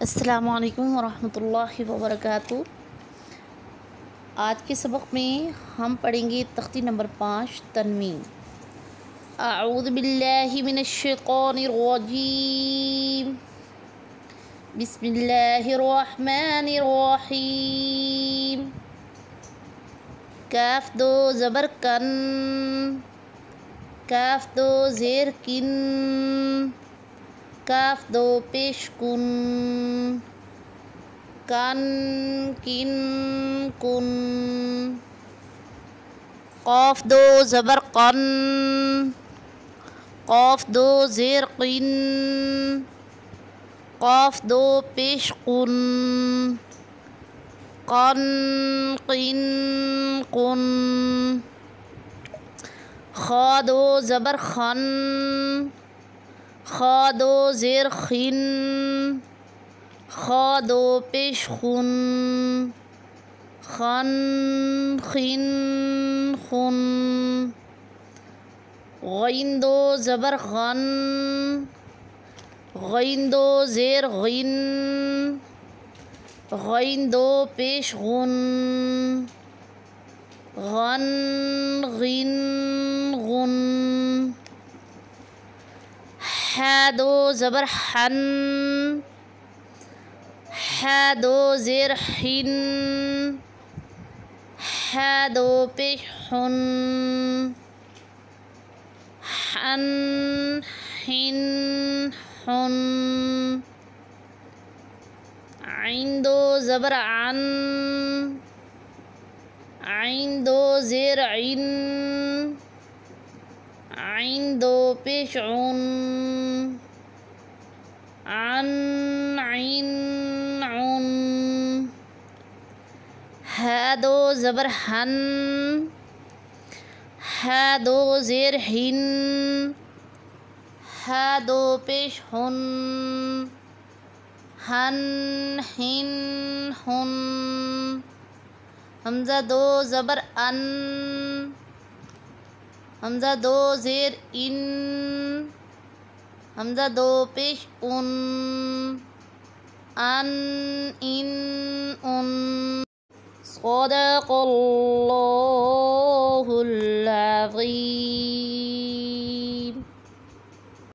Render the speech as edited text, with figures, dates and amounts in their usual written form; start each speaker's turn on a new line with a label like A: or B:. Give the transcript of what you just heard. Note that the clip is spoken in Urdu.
A: السلام علیکم ورحمۃ اللہ وبرکاتہ۔ آج کے سبق میں ہم پڑھیں گے تختی نمبر 5 تنوین۔ اعوذ باللہ من الشیطان الرجیم، بسم اللہ الرحمن الرحیم۔ کاف دو زبر کن، کاف دو زیر کن، کاف دو پیش کن، کن کن کن۔ قاف دو زبر قن، قاف دو زیر قن، قاف دو پیش قن، قن قن قن۔ خا دو زبر خن، خا دو زیر خن، خا دو پیش خن، خن خن خن۔ غین دو زبر غن، غین دو زیر غن، غین دو پیش غن، غن غن غن۔ حا دو زبر حن، حا دو زیر حن، حا دو پیش حن، حن حن حن۔ عین دو زبر عن، عین دو زیر عین، عین دو پیش عن، عن عین عن۔ ہا دو زبر ہن، ہا دو زیر ہن، ہا دو پیش ہن، ہن ہن ہن۔ حمزہ دو زبر ان، حمزہ دو زیر ان، حمزہ دو پیش ان، ان ان ان۔ صدق اللہ العظیم۔